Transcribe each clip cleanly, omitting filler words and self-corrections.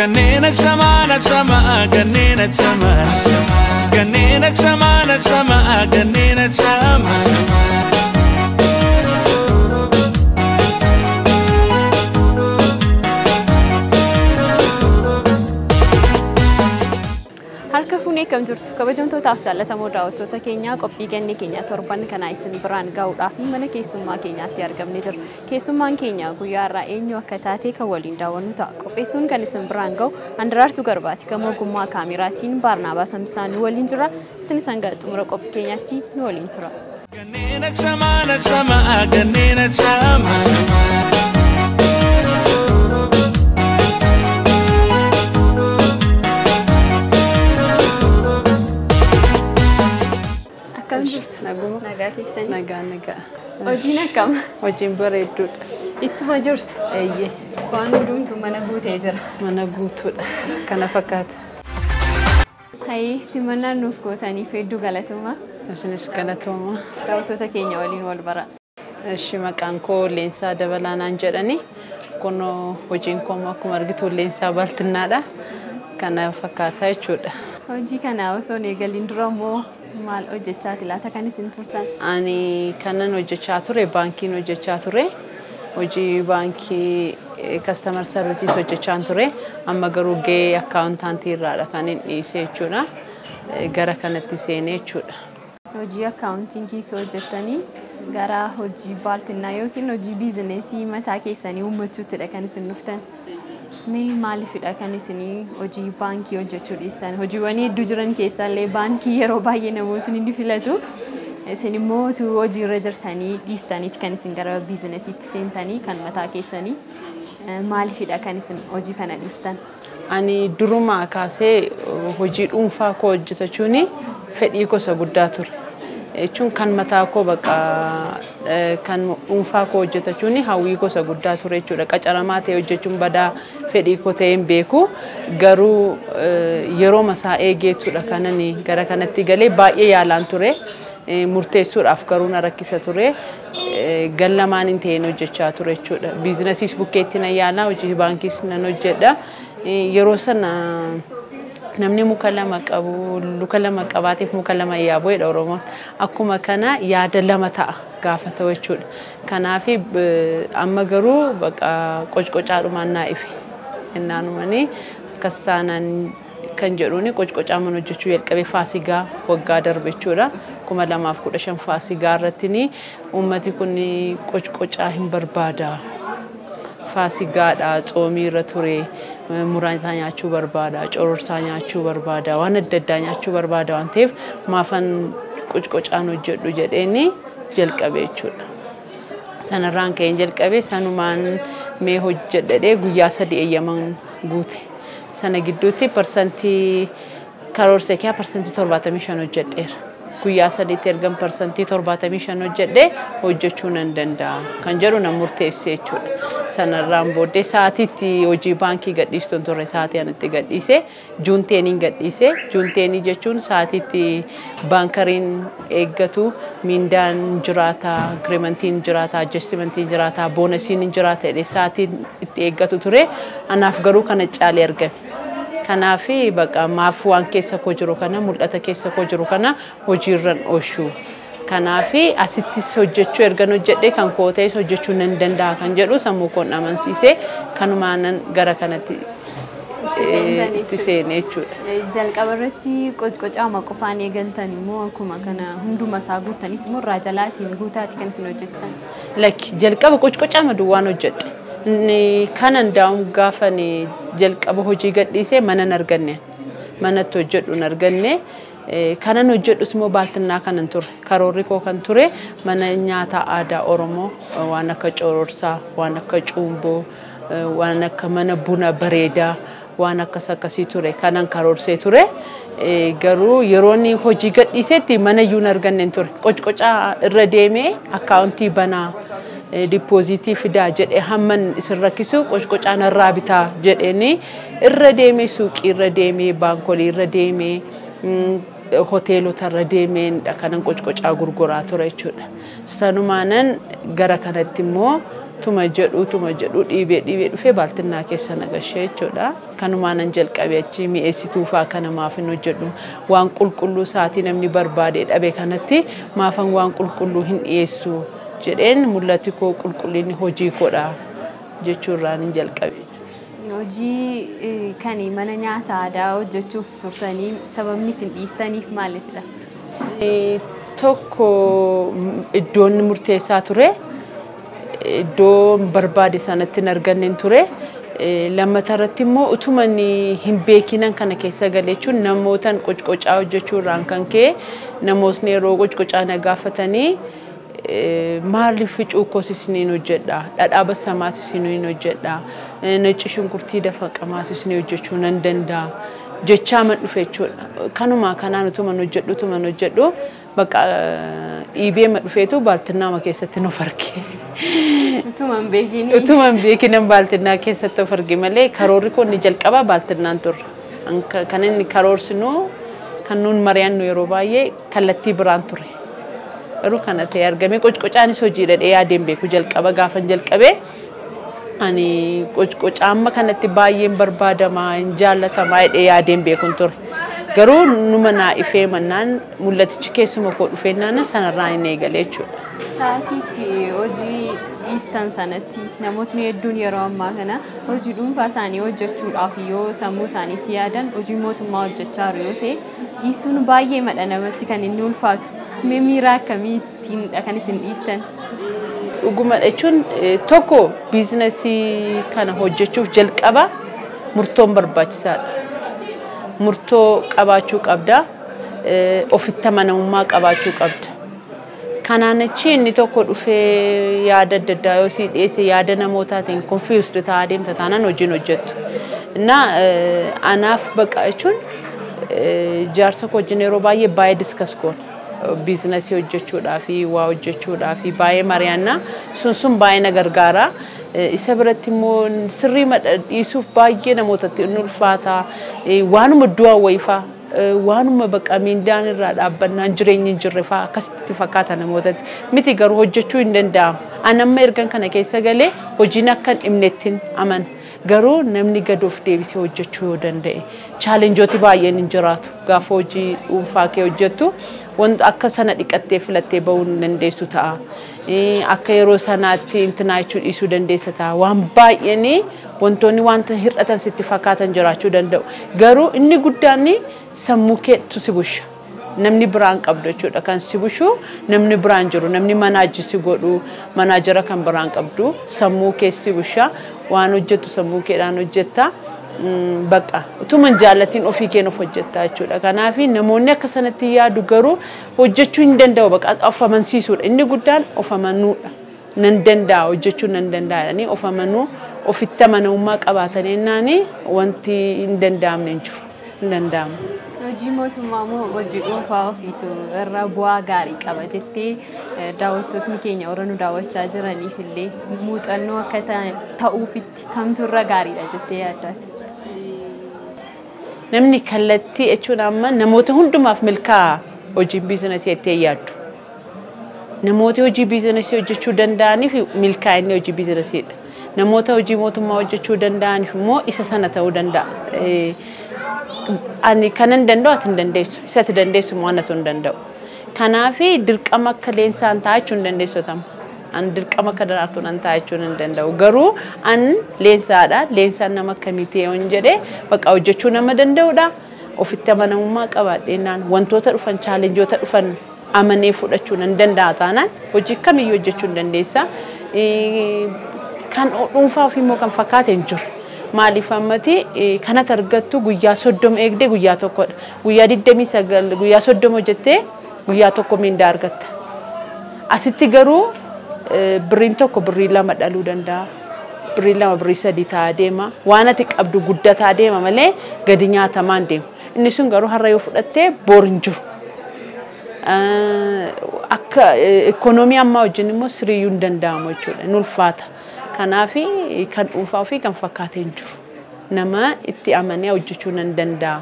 kanneen sama kanneen sama kanneen sama harka fuunee kam jirtu kabajamtootaaf jaallatamoo daawwattoota keenya qophii Gannee keenya torban kana isin biraan ga'uudhaaf mana keessummaa keenyaatti argamnee jirra. Keessummaan keenya guyyaa irraa eenyu akka taate kan waliin daawwannu ta'a. Qopheessuun kan isin biraan ga'u handaraartuu garbaati kan ogummaa kaameraatiin Baarnaabaa Samsaan waliin jira. Isin hanga xumura qophii keenyaatti nu waliin tura. kanneen sama kanneen sama Naguma nagaa keessan nagaa hojiin akkam hojiin bareedduudha ittuma jirtu eeyyee waan hundumtuu mana guutee jira mana guutuudha kana fakkaata hayyi simannaan nuuf gootaniif hedduu galatoomaa isinis galatoomaa daawwattoota keenya waliin wal bara eshi maqaan koo Leensaa Dabalaanaan jedhani kun hojiin koo akkuma argitu Leensaa Baltinnaadha kana fakkaata jechuudha hojii kana osoo eegaliin dura moo maal hojjechaati laata kan isin turtan ani kanan hojjechaa ture baankiin hojjechaa ture hojii baankii customer service hojjechaa ture amma garuu ga'ee accountantii irraadha kan hin dhiisee jechuudha gara kanatti seenee jechuudha hojii accountingii hojjettanii gara hojii Baltinnaa yookiin hojii biizineesii mataa keessanii uummachuuttidha kan isin dhuftan mee maaliifidha kan isin hojii baankii hojjechuu dhiistan hojiiwwan hedduu jiran keessallee baankii yeroo baay'ee namootni ni filatu isin immoo hojii irra jirtanii dhiistaniiti kan isin gara biizineesiitti seentanii kan mataa keessanii maaliifidha kan isin hojii kana dhiistan ani durumaa kaasee hojii dhuunfaa koo hojjetachuun fedhii gosa guddaa ture jechuun kan mataa koo bakka kan dhuunfaa koo hojjetachuun hawwii gosa guddaa ture jechuudha qacaramaa ta'e hojjechuun badaa fedhii koo ta'ee hin beeku garuu yeroo masaa eegeetudha kanani gara kanatti galee baay'ee yaalaan ture murteessuudhaaf garuu na rakkisa ture gallamaan hin ta'een hojjechaa ture jechuudha biizinesiis bukkeetti na yaalaa hojii baankiis nan hojjedha yeroo sana namni muka lama qabu luka lama qabaatiif muka lama yaaboo jedha Oromoon akkuma kana yaada lama ta'a gaafa ta'u jechuudha kanaaf amma garuu baqa qocqocaadhumaan naa ife innaanumanii akkas taanaan kan jedhuuni qocqocaaman hojjechuu jalqabe faasigaa waggaa darbe jechuudha 2015 faasigaa irratti uummati kun qocqocaa hin barbaada faasigaadha xoomii irra ture murataa nyaachuu barbaada cororsaa nyaachuu barbaada waan adda addaa nyaachuu barbaada waan ta'eef maafan qocqocaan hojjedhu jedheeni jalqabe jechuudha sanarraan ka'een jalqabe sanumaan mee hojjedhee guyyaa 3 eeyyaman guute sana gidduutti parsantii karoorsee kee parsantii 75 hojjedheera guyyaa 3 ergan parsantii 75 hojjedhee hojjechuu nan danda'a kan jedhu nan murteessee jechuudha sanarraan booddee sa'aatiitti hojii baankii gadhiistuun turre sa'aatii anatti gadhiise juunteeniin gadhiise juunteenii jechuun sa'aatiitti baankariin eeggatu mindaan jiraata agreementiin jiraata adjustmentiin jiraata boonasiin jiraata jedhee sa'aatiin itti eeggatu ture anaaf garuu kana caalee argame kanaaf baqa maaf waan keessa koo jiru kana mul'ata keessa koo jiru kana hojiirran oolchuu kanaaf asittis hojjechuu ergan hojjedhee kan koo ta'es hojjechuu nan danda'a kan jedhu sammuu koon amansiisee kanumaanan gara kanatti itti seenee jechuudha. Jalqaba irratti qocqocaama qofaan eegaltan immoo akkuma kana hunduma isaa guutaniiti immoo irraa jalaatiin guutaati kan isin hojjettan. Lakki jalqaba qocqocaama duwwaan hojjedhe. Kanan daa'um gaafan jalqaba hojii gadhiisee manan arganne manatti hojjedhu hin arganne kanan hojjedhus immoo Baltinnaa kanan ture karoorri koo kan ture mana nyaata aadaa Oromoo waan akka cororsaa waan akka cuumboo waan akka mana buna bareedaa waan akkasii ture kanan karoorsee ture garuu yeroon hojii gadhiisetti mana iyyuu hin arganne ture qocqocaa irra deemee akkaawuntii banaa depositii fidaa jedhee hamman isin rakkisu qocqocaan irraa bitaa jedheeni irra deemee suuqii irra deemee baankolii irra deemee hoteelota irra deemee kanan qocqocaa gurguraa ture jechuudha sanumaanan gara kanatti immoo tuma jedhu dhiibee dhufee Baltinnaa keessa nagashee jechuudha. Kanumaanan jalqabee achi mi'eessituu fa'aa kana maafin hojjedhu waan qulqulluu saatii namni barbaade dhabe kanatti maafan waan qulqulluu hin dhiyeessu jedheen mul'ati koo qulqullinni hojii koodha jechuurraan hin jalqabe. Hojii kan mana nyaata aadaa hojjechuuf turtanii sababni isin dhiistaniif maalidha? Tokko iddoon murteessaa ture. Iddoo barbaade sanatti hin arganne ture. Lammata irratti immoo utuman hin beekinan kana keessa galee jechuun namootaan qocqocaa hojjechuurraan kan ka'e namootni yeroo qocqocaa na gaafatanii maaliif cuukkoo isiniin hojjedha, dhadhaa bassamaas isiniin hojjedha, nacci shunkurtii dafaqamaas isin hojjechuu nan danda'a jechaa man dhufe jechuudha. Kanuma kanaan utuman hojjedhu bakka dhiibee ma dhufeetu Baltinnaama keessatti nu arge. Utuman beekinan Baltinnaa keessatti of arge malee karoorri kun ni jalqaba Baltinnaan turre. Kan inni karoorsinu kan nuun mari'annu yeroo baay'ee kallattii biraan ture. Garuu kana ta'e argame qocqocaanis hojiidha dhee yaadeen beeku jalqaba gaafan jalqabee ani qocqocaa amma kanatti baay'een barbaadamaa hin jaallatamaa dhee yaadeen beekun ture. Garuu numa naa ifee mannaan mul'atichi keessuma koo dhufeennaan sanarraa hin eegalee jechuudha. Saatiitti hojii dhiistan sanatti namootni hedduun yeroo ammaa kana hojii dhuunfaa isaanii hojjechuudhaaf yoo sammuu isaaniitti yaadan hojii mootummaa hojjechaa jiru yoo ta'e dhiisuun baay'ee madha namatti kan inni ulfaatu. Miira akkamiitiinidha kan isin dhiistan? Dhuguma jechuun tokko biizinasii kana hojjechuuf jalqaba murtoon barbaachisaadha. Murtoo qabaachuu qabda, ofitti amanamummaa qabaachuu qabda. Kanaan achi inni tokko dhufee yaada adda addaa yoo si dhiyeesse yaada namootaatiin confused ta'aa deemta taanaan hojiin hojjettu. Anaaf baqa jechuun jaarsa koo wajjin yeroo baay'ee baay'ee discuss goona. Biizinasii hojjechuudhaaf waa hojjechuudhaaf baay'ee mari'annaa sun baay'ee na gargaara. Isa biratti immoo sirrii dhiisuuf baay'ee namootatti inni ulfaata. Waanuma du'a wayiifaa waanuma baqa miindaan irraa dhaabbannaan jireenyi hin jirre fa'aa akkasitti fakkaata namootatti. Miti garuu hojjechuu hin danda'amu. Ani amma ergan kana keessa galee hojiin akka hin dhimnettiin amana. Garuu namni gad of deebisee hojjechuu yoo danda'e chaalenjooti baay'een hin jiraatu. Gaafa hojii dhuunfaa kee hojjettu wanta akka sana dhiqattee filattee bahuu hin dandeessu ta'a. Akka yeroo sanaatti intinaa jechuu dhiisuu dandeessa ta'a. Waan baay'een wantoonni wanta hir'atan sitti fakkaatan jiraachuu danda'u. Garuu inni guddaan sammuu keetu si busha. Namni biraan qabdu jechuudha kan si bushu namni biraan jiru namni manaajisi godhu manaajara kan biraan qabdu sammuu keessi busha waan hojjettu sammuu keedhaan hojjetta. Baqa utuman jaallatiin ofii keen of hojjettaa jechuudha. Kanaaf namoonni akka sanatti yaadu garuu hojjechuu hin danda'u baqa of amansiisuudha. Inni guddaan of amanuudha. Nan danda'a hojjechuu nan danda'anii of amanuu ofitti amanamummaa qabaatanii naani wanti hin danda'amne hin jiru. Hin danda'amu. Hojii mootummaa moo hojii dhuunfaa ofiitu irra bu'aa gaarii qaba jettee daawwattoonni keenya warra nu daawwachaa jiraniif illee muuxannoo akka ta'uufitti kamtu irra gaariidha jettee yaaddaati? Namni kallattii jechuun amma namoota hundumaaf milkaa'aa hojiin biizinasii jettee yaaddu. Namoota hojii biizinasii hojjechuu danda'aniif milkaa'inni hojii biizinasiidha. Namoota hojii mootummaa hojjechuu danda'aniif immoo isa sana ta'uu danda'a. Ani kanan danda'u ati hin dandeessu. Isatti dandeessu immoo anatu hin danda'u. Kanaaf dirqama akka leensaan taa'achuu hin dandeessu tama. An dirqama akka daraartuun an taa'achuu hin danda'u. Garuu an leensaadha. Leensaan nama akkamitti yoo hin jedhee baqa hojjechuu nama danda'udha. Ofitti amanamummaa qabaadheenaan wantoota dhufan chaalenjoota dhufan amanee fudhachuu nan danda'a taanaan hojii kamiyyuu hojjechuu hin dandeessa. Kan dhuunfaa ofii immoo kan fakkaate hin jiru. Maaliif ammati kanatti argattu guyyaa 30 eegdee guyyaa tokkodha. Guyyaa 29 guyyaa 30 hojjettee guyyaa tokko mindaa argatta. Asitti garuu birriin tokko birrii 2 dhaluu danda'a. Birrii 2 birrii 3 ta'aa deema. Waan ati qabdu guddataa deema malee gadi nyaatamaan deema. Inni sun garuu har'a yoo fudhattee boor hin jiru. Akka ekonomii ammaa wajjin immoo siriyyuu hin danda'amu jechuudha. Ni ulfaata. Kanaaf kan dhuunfaa fi kan fakkaate hin jiru. Nama itti amanee hojjechuu nan danda'a.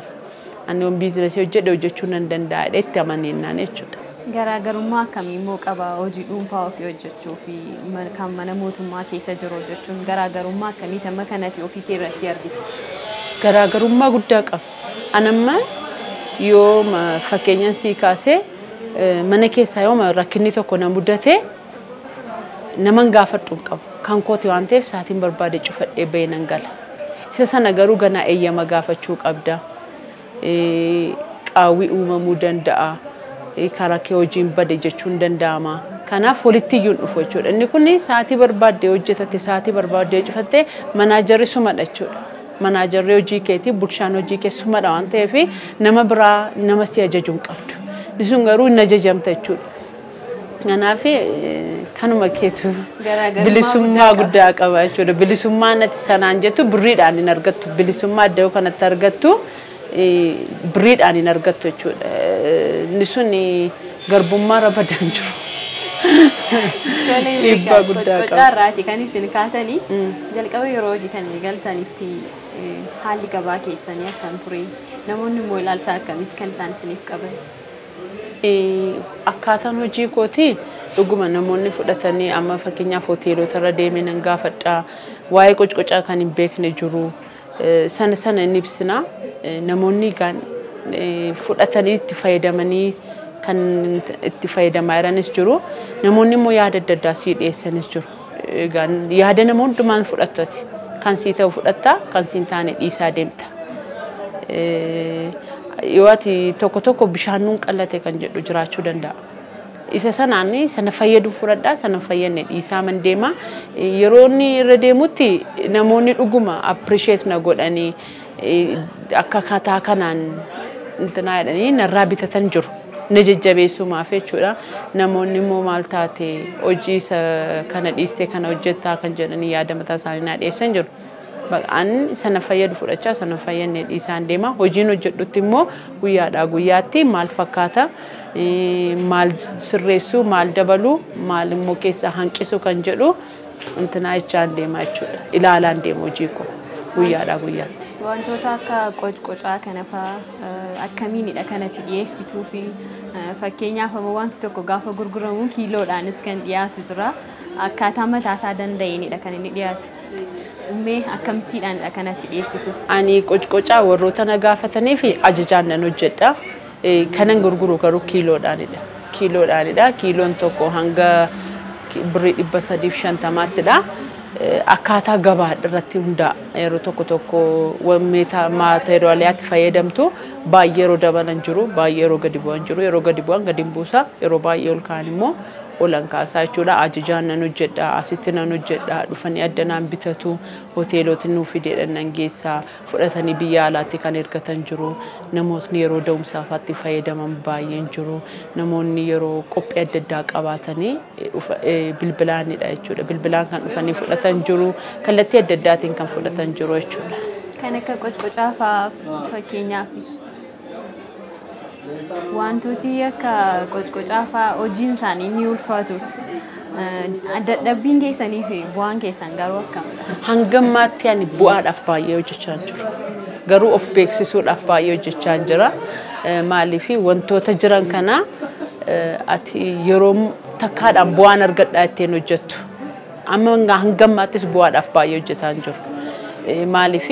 Ani biizinasii hojjedhe hojjechuu nan danda'a itti amanee naan jechuudha. Garaagarummaa akkamii immoo qaba hojii dhuunfaa ofii hojjechuu fi kan mana mootummaa keessa jiru hojjechuun garaagarummaa akkamii tamma kanatti ofii kee irratti argite? Garaagarummaa guddaa qaba. Anamma yoo fakkeenyan sii kaasee mana keessaa yoo rakkinni tokko na mudate naman gaafadhu qabu. Kan kooti waan ta'eef saatiin barbaade cufadhee bahee nan gala. Isa sana garuu ganaa eeyyama gaafachuu qabda. Qaawwi uumamuu danda'a. Karaa kee hojiin bade jechuun danda'ama. Kanaaf walitti iyyuu dhufu jechuudha. Inni kun saatii barbaadde hojjetate saatii barbaadde cufatte manaajarri sumadha jechuudha. Manaajarri hojii keetii bulchaan hojii kee sumadha waan ta'eef nama biraa nama si ajaju hin qabdu. Isun garuu hin ajajamta jechuudha. Kanaaf kanuma keetu bilisummaa guddaa qaba jechuudha. Bilisummaa natti sanaan jettu birriidhaan hin argattu. Bilisummaa adda kanatti argattu. Birriidhaan hin argattu jechuudha. Inni sun garbummaa rabadan jiru. Dhiibbaa guddaa qaba. Carraati kan isin kaatanii jalqaba yeroo hojii kan galtanitti haalli gabaa keessanii akkam ture? Namoonni immoo ilaalcha akkamitti kan isaan isiniif qaban? Akkaataan hojii kooti dhuguma namoonni fudhatanii amma fakkeenyaaf hoteelota irra deemee nan gaafadha. Waa'ee qocqocaa kan hin beekne jiru. Sana inni ibsina. Namoonni fudhatanii itti fayyadamanii kan itti fayyadamaa jiranis jiru. Namoonni immoo yaada adda addaa sii dhiyeessanis jiru. Yaada nama hundumaan fudhattati. Kan sii ta'u fudhatta, kan sii hin taane dhiisaa deemta. Yoo ati tokko bishaan nuun qallate kan jedhu jiraachuu danda'a. Isa sanaan sana fayyadu fudhadhaa, sana fayyadne dhiisaa man deema. Yeroo inni irra deemutti namoonni dhuguma appreciate na godhanii akka kataa kanaan intinaa jedhanii narraa bitatan jiru. Na jajjabeessumaaf jechuudha. Namoonni immoo maal taate hojii kana dhiistee kana hojjettaa kan jedhanii yaada mataa isaanii naa dhiyeessan jiru. An sana fayyadu fudhachaa sana fayyadne dhiisaan deema. Hojiin hojjedhutti immoo guyyaadhaa guyyaatti maal fakkaata, maal sirreessuu, maal dabaluu, maal immoo keessa hanqisu kan jedhu intinaa jechaan deema jechuudha. Ilaalaan deema hojii koo guyyaadhaa guyyaatti. Wantoota akka qocqocaa kana fa'aa akkamiinidha kanatti dhiyeessituu fi fakkeenyaaf wanti tokko gaafa gurguramu kiiloodhaanis kan dhiyaatu jira. Akkaataa mataasaa danda'eenidha kan inni dhiyaatu. Mee akkamittiidhaanidha kanatti dhiyeessitu? Ani qocqocaa warroota na gaafatanii fi ajajaan nan hojjedha. Kanan gurguru garuu kiiloodhaanidha. Kiiloon tokko hanga birrii 350 akkaataa gabaa irratti hundaa'a. Yeroo tokko maateriyaaliyaatti fayyadamtu baay'ee yeroo dabalan jiru, baay'ee yeroo gadi bu'an jiru. Yeroo gadi bu'an gadi hin buusa, yeroo baay'ee ol ka'an immoo olan kaasaa jechuudha. Ajajaan nan hojjedha, asitti nan hojjedha, dhufanii addanaan bitatu, hoteeloti nuuf fideedhaan nan geessaa, fudhatanii biyya alaatti kan ergatan jiru. Namootni yeroo da'umsaafaatti fayyadaman baay'een jiru. Namoonni yeroo qophii adda addaa qabaatanii bilbilaanidha jechuudha. Bilbilaan kan dhufanii fudhatan jiru, kallattii adda addaatiin kan fudhatan jiru jechuudha. Kan akka qocqocaa fa'aa fakkeenyaaf wantooti akka qocqocaa fa'aa hojiin isaanii ni ulfaatu. Dadhabbiin keessanii fi bu'aan keessan garuu akkamidha? Hangammaatti ani bu'aadhaaf baay'ee hojjechaa jiru. Garuu of beeksisuudhaaf baay'ee hojjechaa jira. Maaliif wantoota jiran kana ati yeroo takkaadhaan bu'aan argadhaa ittiin hojjettu. Amma hangammaattis bu'aadhaaf baay'ee hojjetaa jiru. Maaliif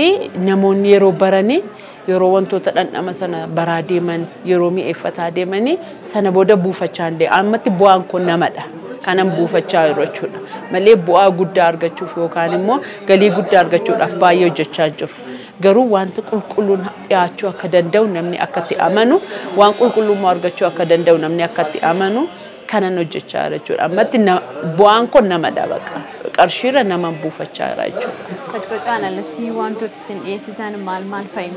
namoonni yeroo baranii yeroo wantoota dhandhama sana baraa deeman yeroo mi'eeffataa deemanii sana booda buufachaa deemu. Ammatti bu'aan kun namadha. Kanan buufachaa jiru jechuudha. Malee bu'aa guddaa argachuuf yookaan immoo galii guddaa argachuudhaaf baay'ee hojjechaa jiru. Garuu wanti qulqulluun dhiyaachuu akka danda'u namni akkatti amanu, waan qulqullummaa argachuu akka danda'u namni akkatti amanu kanan hojjechaa jira jechuudha. Ammatti bu'aan kun namadha baqa. Qarshiirra nama buufachaa jira jechuudha. Qocqocaan alatti wantoota isin dhiyeessitan maal fa'i?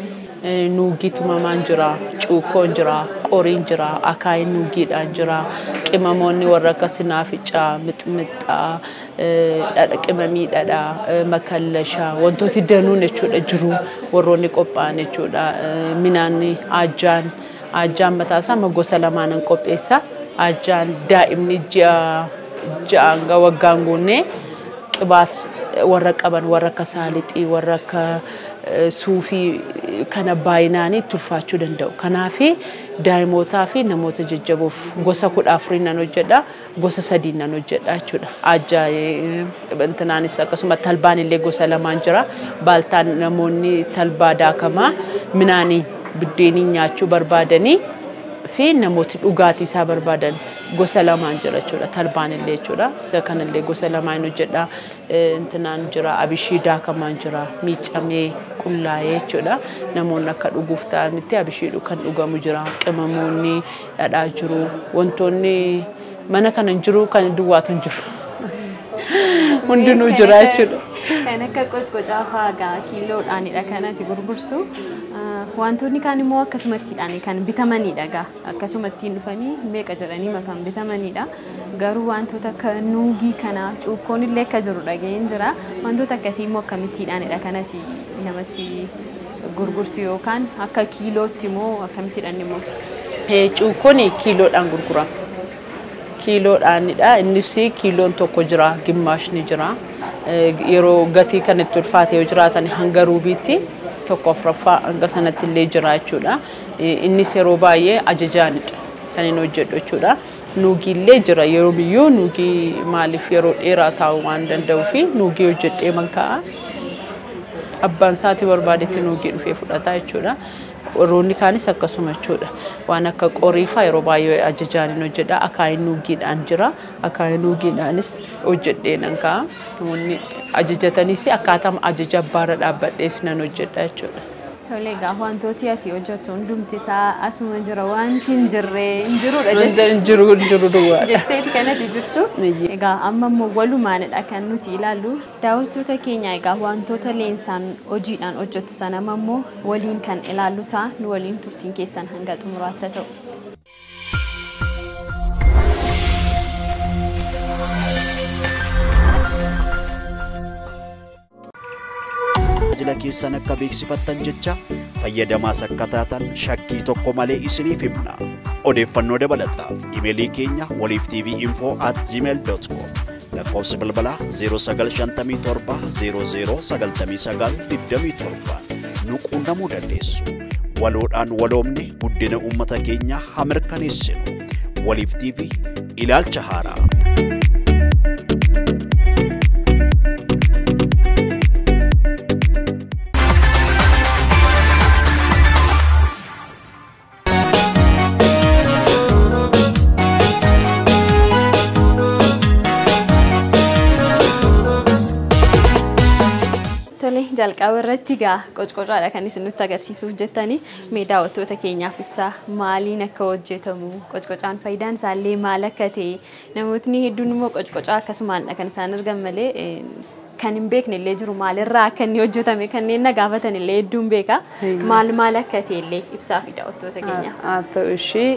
Nuugii tumamaan jira, cuukkoon jira, qoriin jira, akaayiin nuugiidhaan jira, qimamoonni warra akka sinaaficaa, mixmixaa, qimamii dhadhaa, makallashaa, wantooti danuun jechuudha jiru warroonni qophaa'an jechuudha. Minaanni ajjaan mataasaa gosa lamaanan qopheessa. Ajjaan daa'imni ja'anga waggaan guunnee qibaas warra qaban warra akka saalixii warra akka suufii kana baay'inaanii tulfaachuu danda'u. Kanaafi daa'imootaa fi namoota jajjaboof gosa 14 nan hojjedha, gosa 3 nan hojjedha jechuudha. Ajjaa bantinaanis akkasuma talbaan illee gosa 2 jira. Baaltaan namoonni talbaa daakamaa minaanii biddeenii nyaachuu barbaadanii fi namooti dhugaatii isaa barbaadan gosa 2 jira jechuudha. Talbaan illee jechuudha. Isa kanallee gosa 2 hojjedha. Intinaan jira, abishii daakamaan jira, miicamee qullaa'ee jechuudha. Namoonni akka dhuguuf ta'anitti abishii kan dhugamu jira, qimamoonni dhadhaa jiru, wantoonni mana kana jiru kan duwwaatu jiru. Hundinuu jira jechuudha. Kan akka qocqocaa faagaa kiiloodhaanidha kanatti gurgurtu. Wantoonni kaan immoo akkasumattiidhaan kan bitamanidha gaa. Akkasumattiin dhufanii meeqa jedhanii makan bitamanidha. Garuu wantoota akka nuugii kana cuukkoon illee akka jiru dhageen jira. Wantoota akkasii immoo akkamittiidhaanidha kanatti namatti gurgurtu yookaan akka kiilootti immoo akkamittiidhaan immoo? Cuukkoon kiiloodhaan gurgurama. Kiiloodhaanidha. Innis kiiloon tokko jira, gimmaashni jira. Yeroo gatii kan itti ulfaatee yoo jiraatan hanga ruubiitti tokko afuraffaa hanga sanatti illee jira jechuudha. Innis yeroo baay'ee ajajaanidha kan inni hojjedhu jechuudha. Nuugii illee jira yeroo biyyoo nuugii maaliif yeroo dheeraa taa'uu waan danda'uu fi nuugii hojjedhee mankaa'a. Abbaan isaatii barbaadetti nuugii dhufee fudhata jechuudha. Warroonni kaanis akkasuma jechuudha. Waan akka qoriifaa yeroo baay'ee ajajaaniin hojjedha. Akaayii nuugiidhaan jira. Akaayii nuugiidhaanis hojjedhee nan kaa'a. Namoonni ajajatanis akkaataa ajaja abbaarra dhaabbadhees nan hojjedha jechuudha. Tole egaa wantooti ati hojjettu hundumti isaa asuma jira wanti hin jirre hin jirudha jechuudha. Hin jiru duwwaadha. Jetteeti kanatti jirtu. Egaa amma immoo walumaanidha kan nuti ilaallu. Daawwattoota keenya egaa wantoota leensaan hojiidhaan hojjettu sana amma immoo waliin kan ilaallu ta'a. Nu waliin turtiin keessan hanga xumuraatti ta'u. Tajaajila keessan akka beeksifattan jecha fayyadamaa akka taatan shakkii tokko malee isiniif himna. Odeeffannoo dabalataaf iimeelii keenya waliiftveinfo@gmail.com lakkoofsa bilbilaa 0957009927 nu quunnamuu dandeessu. Waloodhaan waloomne guddina uummata keenya haa mirkaneessinu. Waliif TV Ilaalcha haaraa. jalqaba irratti gaa qocqocaadha kan isin nutti agarsiisuuf jettanii mee daawwattoota keenyaaf ibsaa maaliin akka hojjetamu qocqocaan faayidaan isaallee maal akka ta'e namootni hedduun immoo qocqocaa akkasumaanidha kan isaan argan malee kan hin beekne illee jiru maalirraa akka inni hojjetame kanneen na gaafatan illee hedduun beeka maal akka ta'e illee ibsaa fi daawwattoota keenya. Haa ta'u ishee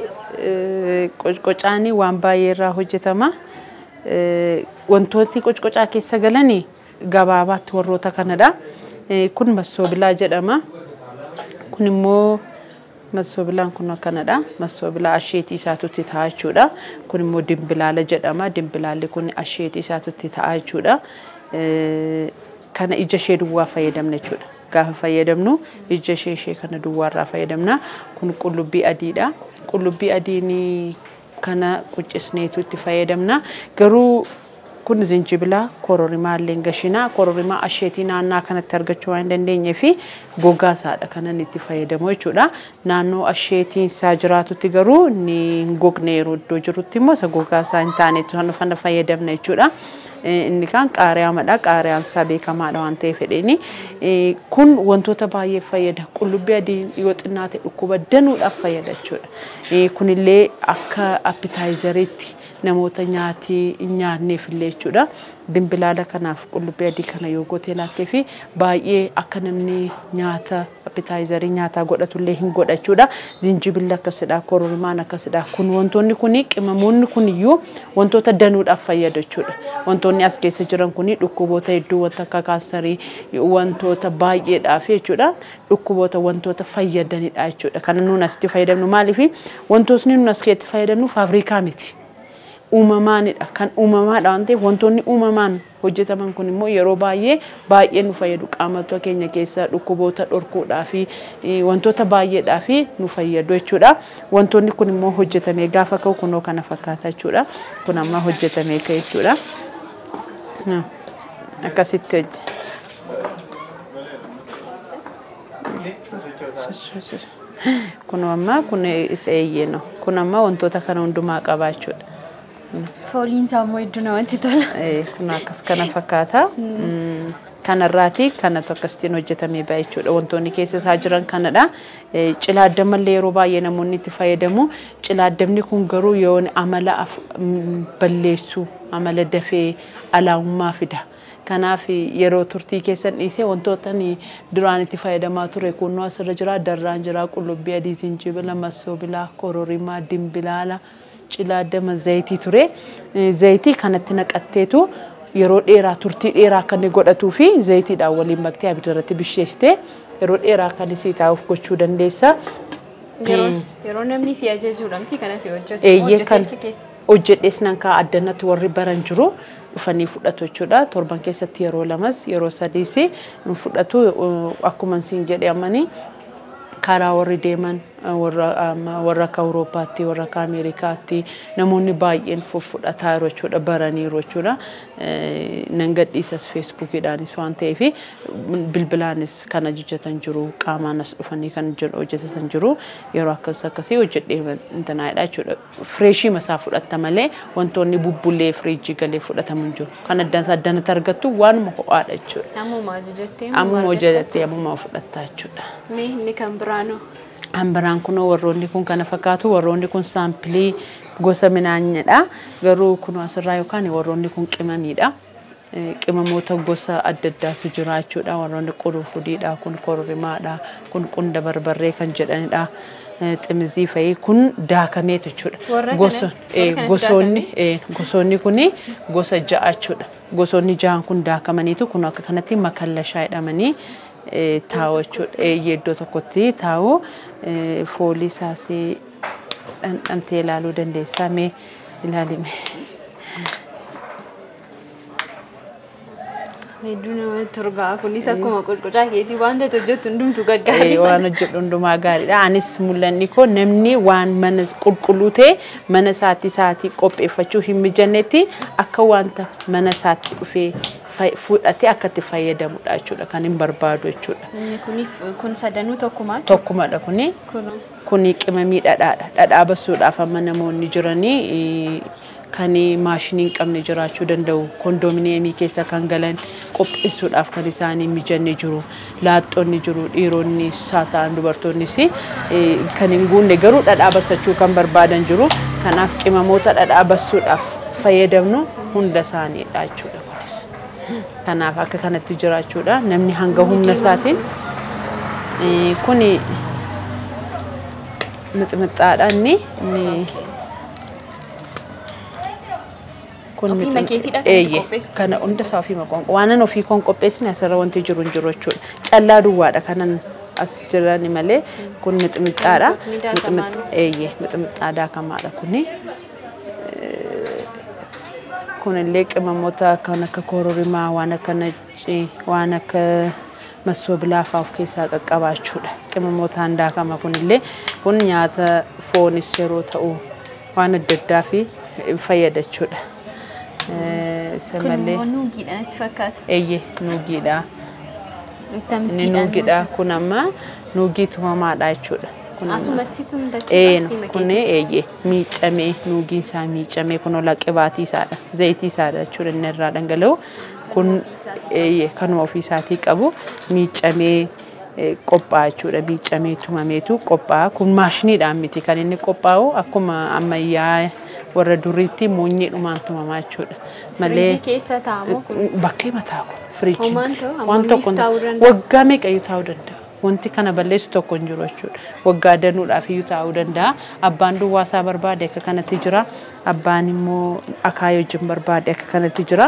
qocqocaanii waan baay'eerraa hojjetama. Wantooti qocqocaa keessa galanii gabaabaatti warroota kanadha. Kun masoobilaa jedhama. Kun immoo masoobilaan kun akkanadha. Masoobilaa asheetii isaatutti ta'a jechuudha. Kun immoo dimbilaala jedhama. Dimbilaalli kun asheetii isaatutti ta'a jechuudha. Kana ija ishee duwwaa fayyadamna jechuudha. Gaafa fayyadamnu ija ishee kana duwwaarraa fayyadamna. Kun qullubbii adiidha. Qullubbii adiin kana quncifneetutti fayyadamna. Garuu kun zinjibila kororimaa illee gashinaa kororimaa asheetii naannaa kanatti argachuu waan dandeenyee fi gogaa isaadha kanan itti fayyadamu jechuudha. Naannoo asheetiin isaa jiraatutti garuu ni gogne yeroo iddoo jirutti immoo isa gogaa isaa hin taanetu sana fayyadamna jechuudha. Inni kan qaariyaadha. Qaariyaan isaa beekamaadha waan ta'eef fedheeni. Kun wantoota baay'ee fayyada. Qullubbii adii yoo xinnaate dhukkuba danuudhaaf fayyada jechuudha. Kunillee akka appitaayizariitti namoota nyaanneef illee jechuudha. Dimbilaala kanaaf qullubbii adii kana yoo gootee laattee fi baay'ee akka namni nyaata appitaayizarii nyaataa godhatullee hin godha jechuudha. Zinjibilli akkasidha, kororimaan akkasidha. Kun wantoonni kuni qimamoonni kuniyyuu wantoota danuudhaaf fayyada jechuudha. Wantoonni as keessa jiran kuni dhukkuboota hedduu wanta akka kaansarii wantoota baay'eedhaaf jechuudha. Dhukkuboota wantoota fayyadanidha jechuudha. Kana nuun asitti fayyadamnu maaliif wantootni nuun as keessatti fayyadamnu faabirikaa miti. uumamaanidha. Kan uumamaadha waan ta'eef wantoonni uumamaan hojjetaman kun immoo yeroo baay'ee nu fayyadu. Qaamota keenya keessa dhukkuboota dhorkuudhaa fi wantoota baay'eedhaa fi nu fayyadu jechuudha. Wantoonni kun immoo hojjetamee gaafa ka'u kunoo kana fakkaata jechuudha. Kun amma hojjetamee ka'e jechuudha. Akkasitti hojjeta. Kun amma kun isa eeyyeno. Kun amma wantoota kana hundumaa qabaachuudha. Fooliin isaa immoo iddoo namatti tola. Kun akkas kana fakkaata. Kanarraati kanatu akkasitiin hojjetamee ba'a jechuudha. Wantoonni keessa isaa jiran kanadha. Cilaaddamallee yeroo baay'ee namoonni itti fayyadamu. Cilaaddamni kun garuu yoo amala balleessuu, amala dafee alaa'ummaa fida. Kanaaf yeroo turtii keessan dhiisee wantoota duraan itti fayyadamaa ture kunnoo asirra jira, darraan jira, qullubbii adii, zinjibila, masoobilaa, kororimaa, dimbilaala, cilaaddama, zayitii ture. Zayitii kanatti naqatteetu yeroo dheeraa turtii dheeraa akka inni godhatuu fi zayitiidhaan waliin maktee abiddarratti bisheessitee yeroo dheeraa akka inni sii taa'uuf gochuu dandeessa. Yeroo namni si ajajuudhaamti kanatti hojjetu. Hojjedhees nan kaa addanatti warri baran jiru. Dhufanii fudhatu jechuudha. Torban keessatti yeroo lamas yeroo sadiis fudhatu akkuma isin jedhe ammanii karaa warri deeman warra akka Awurooppaatti warra akka Ameerikaatti namoonni baay'een fudhataa jiru jechuudha baraniiru jechuudha. Nan gadhiisas Feesbuukiidhaanis waan ta'eef bilbilaanis kan hojjetan jiru qaamaanis dhufanii kan hojjetan jiru yeroo akkasii hojjedhee intanaadha jechuudha. Fireeshii masaa fudhatta malee wantoonni bubbullee firiijii galee fudhatamu hin jiru. Kan addanatti argattu waanuma ho'aadha jechuudha. Ammuma hojjettee ammuma fudhatta jechuudha. Mee inni kan biraanoo? Ambiraan kun warroonni kun kana fakkaatu warroonni kun saampilii gosa midhaaniidha. Garuu kun asirraa yookaan warroonni kun qimamiidha. Qimamoota gosa adda addaatu jira jechuudha. Warroonni qurufudiidha, kun kororimaadha, kun qunda barbarree kan jedhanidha. Ximizii fa'i kun daakamee jechuudha. Gosoonni kun gosa ja'a jechuudha. Gosoonni ja'an kun daakamaniitu kun akka kanatti makallashaa jedhamanii taa'u jechuudha. Iddoo tokkotti taa'u foolii isaasii dhandhamtee ilaaluu dandeessaa mee ilaalime. Hedduu namatti torgaa kunis akkuma qulqucaa keetii wanta hojjettu hundumtu gaggaarii. Waan hojjedhu hundumaa gaariidha. Anis mul'anni koo namni waan mana qulqulluu ta'e mana isaatii qopheeffachuu hin mijannetti akka wanta mana isaatti dhufee fudhatee akka itti fayyadamudha jechuudha kan hin barbaadu jechuudha. Kun sadanuu tokkumaadha. Tokkumadha kuni. Kuni qimamii dhadhaadha. Dhadhaa basuudhaaf amma namoonni jiranii kan maashinii hin qabne jiraachuu danda'u. Kondominiyeemii keessa kan galan qopheessuudhaaf kan isaanii mijanne jiru. Laaxxoonni jiru, dhiironni saataan dubartoonnis kan hin guunne garuu dhadhaa basachuu kan barbaadan jiru. Kanaaf qimamoota dhadhaa basuudhaaf fayyadamnu hunda isaaniidha jechuudha. Kanaaf akka kanatti jiraachuudha. Namni hanga humna isaatiin kuni mixmixaadha inni kun kana hunda isaa ofii maqoon waanan ofii kon qopheessine asirra wanti jiru hin jiru jechuudha. Callaa duwwaadha kanan as jirani malee kun mixmixaadha. Mixmixaa daakamaadha kuni. Kun illee qimamoota kan akka kororimaa waan akka nacii waan akka masoobilaa fa'aa of keessaa qaqqabaachuudha. Qimamoota daakama kun illee kun nyaata foonis yeroo ta'u waan adda addaa fi fayyadachuudha. Kun nuugiidha natti fakkaata. Nuugiidha. Nuugiidha kun amma nuugii tumamaadha jechuudha. Asumatti tumdachuu kun miicamee nuugiin isaa miicamee kun ola qibaatii isaadha. Zayitii isaadha jechuudha inni irraa dhangala'u. Kun kanuma ofii isaatii qabu miicamee qophaa'a jechuudha. Miicamee tumameetu qophaa'a. Kun maashiniidhaan miti kan inni qophaa'u akkuma ammayyaa warra duriitti muunyeedhumaan tumamaa jechuudha. Malee keessa taa'amu kun bakkee mataa kun firiijii waan tokko waggaa meeqayyuu taa'uu danda'a. Wanti kana balleessu tokko hin jiru jechuudha. Waggaa danuudhaaf iyyuu taa'uu danda'a. Abbaan duwwaasaa barbaade akka kanatti jira. Abbaan immoo akaayii wajjin barbaade akka kanatti jira.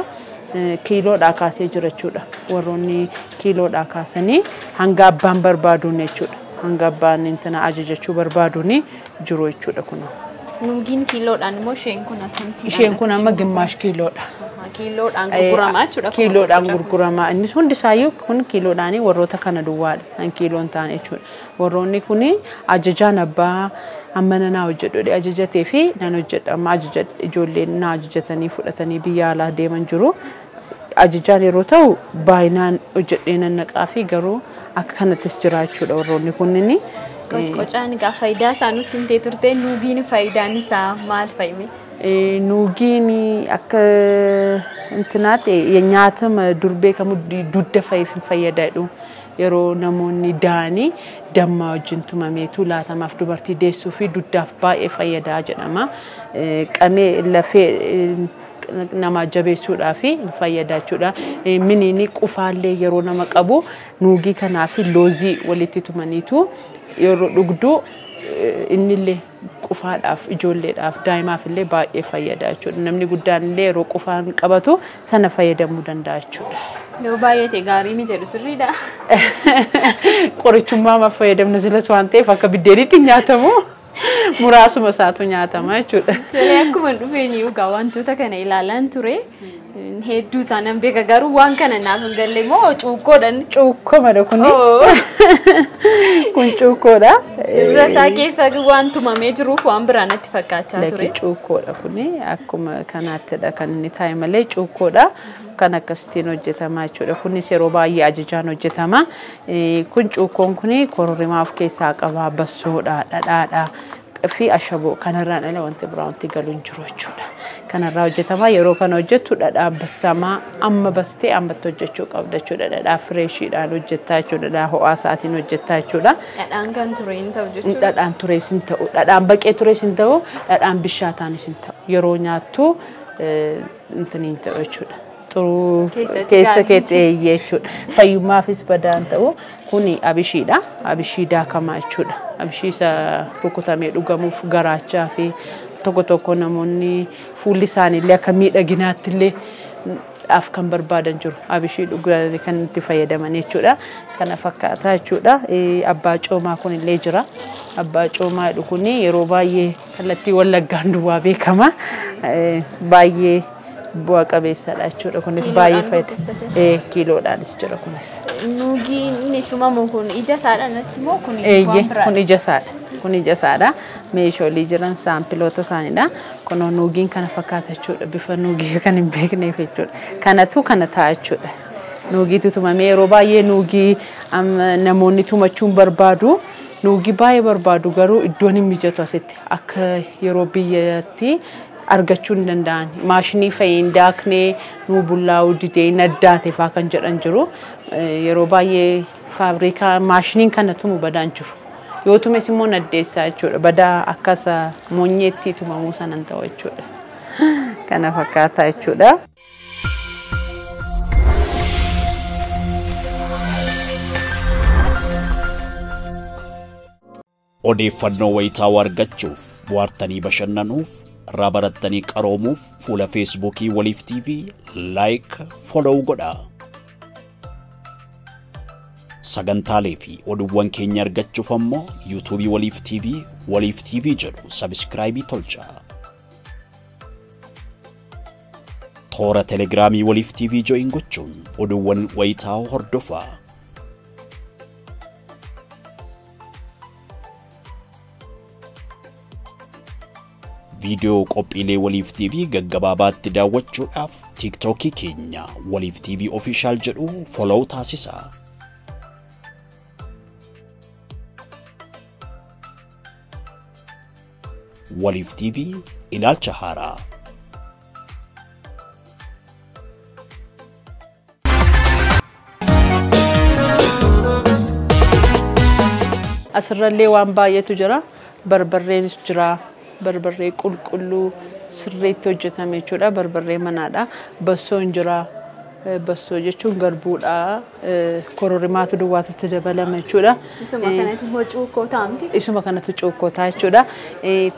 Kiiloodhaa kaasee jira jechuudha. Warroonni kiiloodhaa kaasanii hanga abbaan barbaaduun jechuudha. Hanga abbaan intana ajajachuu barbaaduun jiru jechuudha kun. Nuugiin kiiloodhaan immoo isheen kun akkamti? Isheen kun amma gimaash kiiloodha. Kiiloodhaan gurguramaa jechuudha. Kiiloodhaan gurguramaa. Innis hundi isaayyuu kun kiiloodhaanii warroota kana duwwaadha. Kan kiiloon ta'an jechuudha. Warroonni kun ajajaan abbaa amma nanaa hojjedhu ajajatee fi nan hojjedha. Amma ajaja ijoolleen na ajajatanii fudhatanii biyya alaa deeman jiru. Ajajaan yeroo ta'u baay'inaan hojjedhee nan naqaa fi garuu akka kanattis jira jechuudha warroonni kunniin. Qocaan egaa faayidaa isaa nutti himtee turte nuugiin faayidaan isaa maal fa'ime? Nuugiin akka intinaatti nyaatama durbee kamu dudda fayyadaadhu. Yeroo namoonni daanii damma wajjin tumameetu laatamaaf dubartii deessuu fi duddaaf baay'ee fayyadaa jedhama. Qamee lafee nama jabeessuudhaa fi fayyadaa jechuudha. Miniini qufaallee yeroo nama qabu nuugii kanaa fi loozii walitti tumaniitu yeroo dhugduu innillee qufaadhaaf ijoolleedhaaf daa'imaaf illee baay'ee fayyadaa jechuudha. Namni guddaan illee yeroo qufaan qabatu sana fayyadamuu danda'a jechuudha. Yoo baay'ate gaarii mi jedhu sirriidha. Qorichummaa ma fayyadamna silatu waan ta'eef akka biddeenitti nyaatamu muraasuma isaatu nyaatama jechuudha. Siree akkuma dhufeeni ugaa wantoota kana ilaalaan ture. Hedduu isaan beeka garuu waan kana naaf hin galle moo cuukkoodhaan? Cuukkoodha kuni. Kun cuukkoodha. Irra isaa keessa waan tumamee jiruuf waan biraa natti fakkaachaa ture. Cuukkoodha kuni akkuma kanaattidha kan inni taa'e malee cuukkoodha. Kan akkasitiin hojjetama jechuudha. Kunis yeroo baay'ee ajajaan hojjetama. Kun cuukkoon kuni kororimaa of keessaa qaba, bassoodha, dhadhaadha. Fi ashaboo kanarraan ala wanti biraa wanti galu hin jiru jechuudha. Kanarraa hojjetama yeroo kana hojjettu dhadhaa bassamaa amma bastee ammatti hojjechuu qabda jechuudha. Dhadhaa fireeshiidhaan hojjettaa jechuudha. Dhadhaa ho'aa isaatiin hojjettaa jechuudha. Dhadhaan kan ture hin ta'u jechuudha. Dhadhaan turees hin ta'u. Dhadhaan baqee turees hin ta'u. Dhadhaan bishaataanis hin ta'u. Yeroo nyaattu intiniin ta'u jechuudha. Xuruu keessa keettee jechuudha. Fayyummaafis badaan ta'u kuni abishiidha. Abishii daakamaa jechuudha. Abishii isa rukutamee dhugamuuf garaachaa fi tokko namoonni fuulli isaaniillee akka miidhaginaatti illee dhaaf kan barbaadan jiru. Abishii dhuganii kan itti fayyadaman jechuudha. Kana fakkaataa jechuudha. Abbaa coomaa kun illee jira. Abbaa coomaa kun yeroo baay'ee kallattii Wallaggaan duwwaa beekama. Baay'ee bu'a qabeessadha jechuudha. Kunis baay'ee fayyada. Kiiloodhaanis jira kunis. Nuugiin inni tumamu kun ija isaadha natti moo kun waan biraadha? Kun ija isaadha. Kun ija isaadha. Meeshaalee jiran saampiloota isaaniidha. Kun nuugiin kana fakkaata jechuudha. Bifa nuugii kan hin beekneef jechuudha. Kanatu kana ta'a jechuudha. Nuugiitu tumamee yeroo baay'ee nuugii namoonni tumachuun barbaadu. Nuugii baay'ee barbaadu garuu iddoon hin mijatu asitti akka yeroo biyyatti argachuu hin danda'an. Maashinii fa'iin daaknee nuu bullaa'uu didee naddaate fa'aa kan jedhan jiru. Yeroo baay'ee faabrikaa maashiniin kana tumu badaan jiru. Yoo tumes immoo naddeessaa jechuudha. Badaa akkasa monyeetti tumamuu sanan ta'u jechuudha. Kana fakkaataa jechuudha. Odeeffannoo wayitaawaa argachuuf bohaartanii bashannanuuf irraa barattanii qaroomuuf fuula Feesbuukii Waliif TV like follow godhaa. Sagantaalee fi oduuwwan keenya argachuuf ammoo YouTubeii Waliif TV jedhu subscribe tolchaa. Toora Telegiraamii Waliif TV join gochuun oduuwwan wayitaawaa hordofaa. Video qophiilee Waliif TV gaggabaabaatti daawwachuudhaaf TikTokii keenya Waliif TV official jedhu follow taasisaa. Waliif TV Ilaalcha haaraa. Asirrallee waan baay'eetu jira. Barbarreenis jira. Barbarree qulqulluu sirriitti hojjetame jechuudha. Barbarree manaadha. Bassoon jira. Bassoo jechuun garbuudha. Kororimaatu duwwaatutti dabalame jechuudha. Isuma kanatti immoo cuukkootaa miti? Isuma kanatti cuukkootaa jechuudha.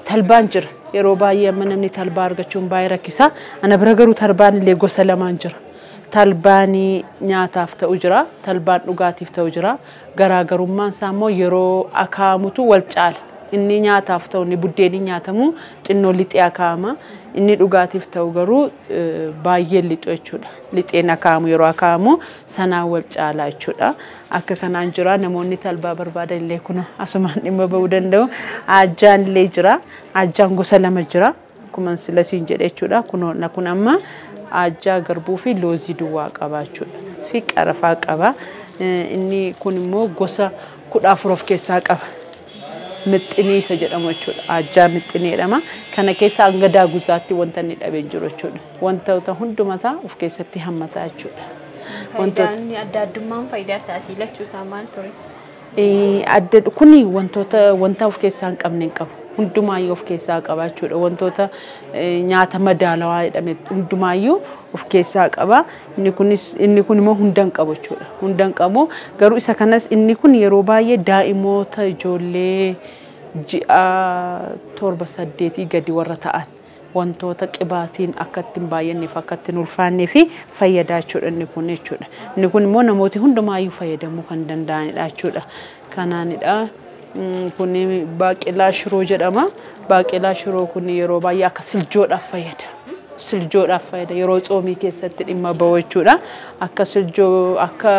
Talbaan jira. Yeroo baay'ee amma namni talbaa argachuun baay'ee rakkisa. Ana bira garuu talbaan illee gosa lamaan jira. Talbaanii nyaataaf ta'u jira. Talbaan dhugaatiif ta'u jira. Garaagarummaan isaa immoo yeroo akaamutu wal caala. inni nyaataaf ta'u inni buddeeni nyaatamu xinnoo lixee akaama inni dhugaatiif ta'u garuu baay'ee lixu jechuudha lixeen akaamu yeroo akaamu sanaa wal caalaa jechuudha akka kanaan jira namoonni talbaa barbaadan illee kun asumaan dhimma ba'uu danda'u ajjaan illee jira ajjaan gosa lama jira akkuma silasiin jedhe jechuudha kun amma ajjaa garbuu fi loozii duwwaa qaba jechuudha fi qarafaa qaba inni kun immoo gosa 14 of keessaa qaba mixinii isa jedhamu jechuudha ajjaa mixinii jedhama kana keessa hanga daaguzaatti wanta inni dhabee jiru jechuudha wanta hundumataa of keessatti hammataa jechuudha faayidaan adda addummaan faayidaa isaatii lachuu isaa maal ture adda kuni wanta of keessaa hin qabne qabu hundumaayyuu of keessaa qaba jechuudha wantoota nyaata madaalawaa jedhame hundumaayyuu of keessaa qaba inni kun immoo hundan qabu jechuudha hundan qabu garuu isa kanas inni kun yeroo baay'ee daa'imoota ijoollee ji'a 7-8 gadi warra ta'an wantoota qibaatiin akka ittiin baay'anneef akka ittiin ulfaannee fi fayyadaa jechuudha inni kun immoo namooti hundumaayyuu fayyadamuu kan danda'anidha jechuudha kanaanidha kun baaqelaa shiroo jedhama baaqelaa shiroo kun yeroo baay'ee akka siljoodhaaf fayyada yeroo xoomii keessatti dhimma ba'u jechuudha akka siljoo akka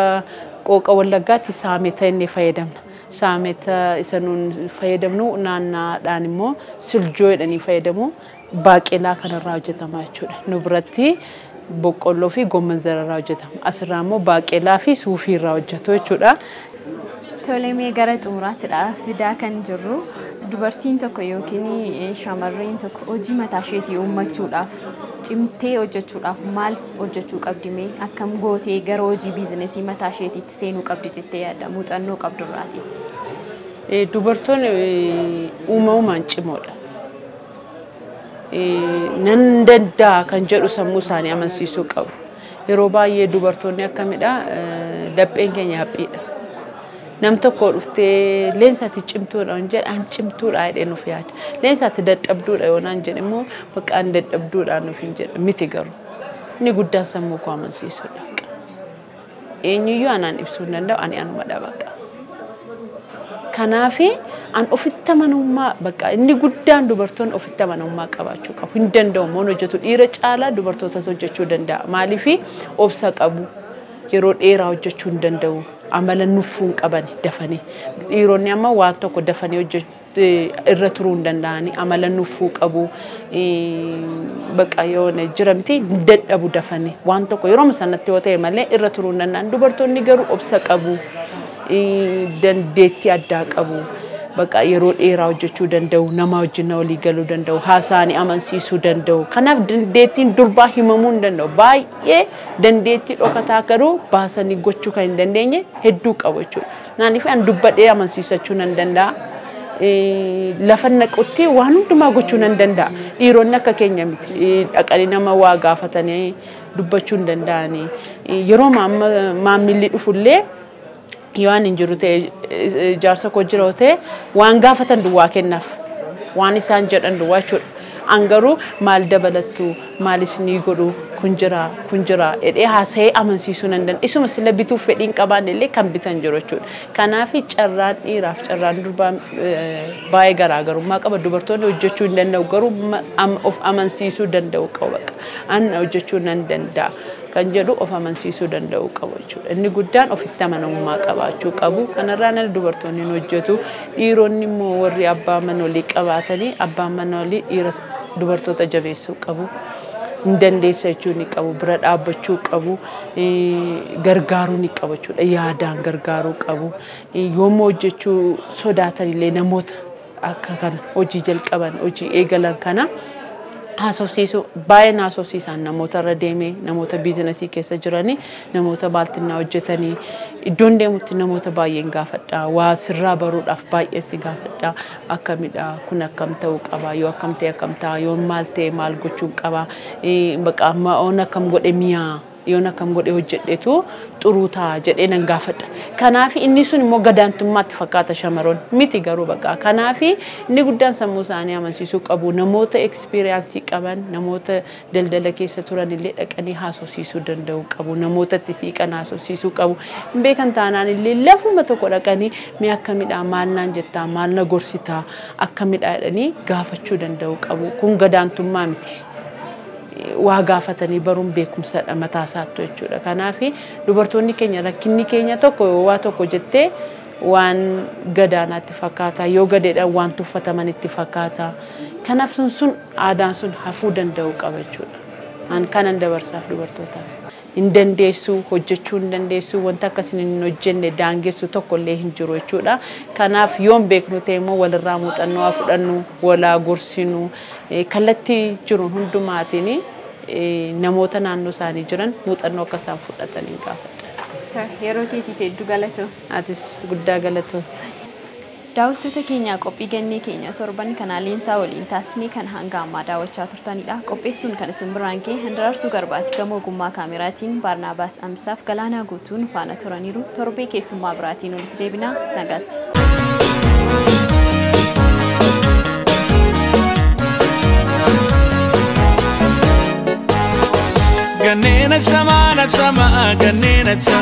qooqa wallaggaatti saameta inni fayyadamna saameta isa nuun fayyadamnu naannaadhaan immoo siljoo jedhanii fayyadamu baaqelaa kanarraa hojjetama jechuudha nu biratti boqqolloo fi gomman zararraa hojjetama asirraa immoo baaqelaa fi suufii irraa hojjetu jechuudha tolemee gara xumuraatidha fidaa kan jirru dubartiin tokko yookiin shamarreen tokko hojii mataa isheetii uummachuudhaaf cimtee hojjechuudhaaf maal hojjechuu qabdi mee akkam gootee gara hojii biizinesii mataa isheetiitti seenuu qabdi jettee yaadda muuxannoo qabdu irraati dubartoonni uumamumaan cimoodha nan danda'a kan jedhu sammuu isaanii amansiisuu qabu yeroo baay'ee dubartoonni akkamidha lapheen keenya haphiidha nam tokko dhuftee leensaatti cimtuudha jedhan cimtuudha jedhee nuuf yaada leensaatti dadhabduudha yoonaan jedhe immoo baqqaan dadhabduudha nuuf hin jedha miti garuu inni guddaan sammuu koo amansiisuudha eenyuyyuu anaan ibsuu hin danda'u ani anuma dhabaqa kanaafi an ofitti amanummaa bakka inni guddaan dubartoonni ofitti amanummaa qabaachuu qabu hin danda'u moon hojjetu dhiira caalaa dubartoota hojjechuu danda'a maaliifi obsa qabu yeroo dheeraa hojjechuu hin danda'u amala nuffuun qaban dafanii dhiironni amma waan tokko dafanii hojjechuu irra turuu hin danda'ani amala nuffuu qabu bakka yoone jiramti dadhabu dafanii waan tokko yeroo sanatti yoo ta'e malee irra turuu hin danda'an dubartoonni garuu obsa qabu dandeettii addaa qabu bakka yeroo dheeraa hojjechuu danda'u nama wajjin walii galuu danda'u haasaanii amansiisuu danda'u kanaaf dandeettiin durbaa himamuu hin danda'u baay'ee dandeettii dhokataa garuu baasanii gochuu kan hin dandeenye hedduu qabu jechuudha naaniif an dubbadhee amansiisachuu nan danda'a lafa naqutti waan hundumaa gochuu nan danda'a dhiironni akka keenya miti dhaqanii nama waa gaafatanii dubbachuu hin danda'ani yeroo maammilli dhufullee yoan injiru ta'e jaarsa koo jira ta'e waan gaafatan duwwaa kennaaf waan isaan jedhan duwwaa jechuudha angaruu maal dabalattu maal isinii godhu kun jira edhee haasa'ee amansiisuu nan danda'a isuma sila bituuf fedhiin qabaanne illee kan bitan jiru jechuudha kanaaf carraan dhiiraaf carraan durbaa baay'ee garaagarummaa qaba dubartoonni hojjechuu hin danda'u garuu of amansiisuu danda'u qabu an hojjechuu nan danda'a kan jedhu of amansiisuu danda'u qabu jechuudha inni guddaan ofitti amanamummaa qabaachuu qabu kanarraan dubartoonni hojjetu dhiironni immoo warri abbaa manolii qabaatanii abbaan manolii dhiira dubartoota jabeessuu qabu hin dandeessa jechuu ni qabu bira dhaabbachuu qabu gargaaruu ni qabu jechuudha yaadaan gargaaruu qabu yoommoo hojjechuu sodaatan illee namoota akka kana hojii jalqaban hojii eegalan kana haasofsiisu baay'ee haasofsiisan namoota irra deemee namoota biizinasii keessa jiranii namoota baaltinnaa hojjetanii iddoon deemutti namoota baay'een gaafadha waa sirraa baruudhaaf baay'ee si gaafadha akkamidha kun akkam ta'uu qaba yoo akkam ta'e akkam ta'a yoo maal ta'e maal gochuun qaba baqa amma on akkam godhe miyaa yoon akkam godhee hojjedheetu xuruu ta'a jedhee nan gaafadha. Kanaaf inni sun immoo gadaantummaatti fakkaata shamaroon miti garuu bakka. Kanaaf inni guddaan sammuu isaanii amansiisuu qabu. Namoota experience qaban, namoota daldala keessa turan illee dhaqanii haasofsiisuu danda'u qabu. Namoota itti siiqan haasofsiisuu qabu. Hin beekan taanaan illee lafuma tokko dhaqanii mee akkamidha maal naan jettaa maal na gorsitaa akkamidha jedhanii gaafachuu danda'u qabu. Kun gadaantummaa miti. Waa gaafatanii baruun beekumsadha mataa isaatti jechuudha. Kanaaf dubartoonni keenya rakkinni keenya tokko waa tokko jettee waan gadaanaatti fakkaata yoo gadeedhaan waan tuffataman itti fakkaata. Kanaaf sun aadaan sun hafuu danda'u qaba jechuudha. An kanan dabarsaaf dubartoota. Hin dandeessu hojjechuu hin dandeessu wanta akkasiin hin hojjenne daangessu tokko illee hin jiru jechuudha. Kanaaf yoon beeknu ta'e immoo walirraa muuxannoo fudhannu walaa gorsinu kallattii jiru hundumaatiin namoota naannoo isaanii jiran muuxannoo akka isaan fudhatanii gaafadha. Yeroo keetiif hedduu galatoo. Atis guddaa galatoo. Daawwattoota keenya qophii gannee keenya torban kanaaleensaa waliin taasisnee kan hanga ammaa daawwachaa turtanidha. Qopheessuun kan isin biraan kee Handarartuu Garbaati gama ogummaa kaameraatiin Baarnaabaas Amsaaf Galaanaa Guutuun faana turaniiru. Torbee keessummaa biraatiin walitti deebinaa nagaatti. Kanneen achama, ganneen achama.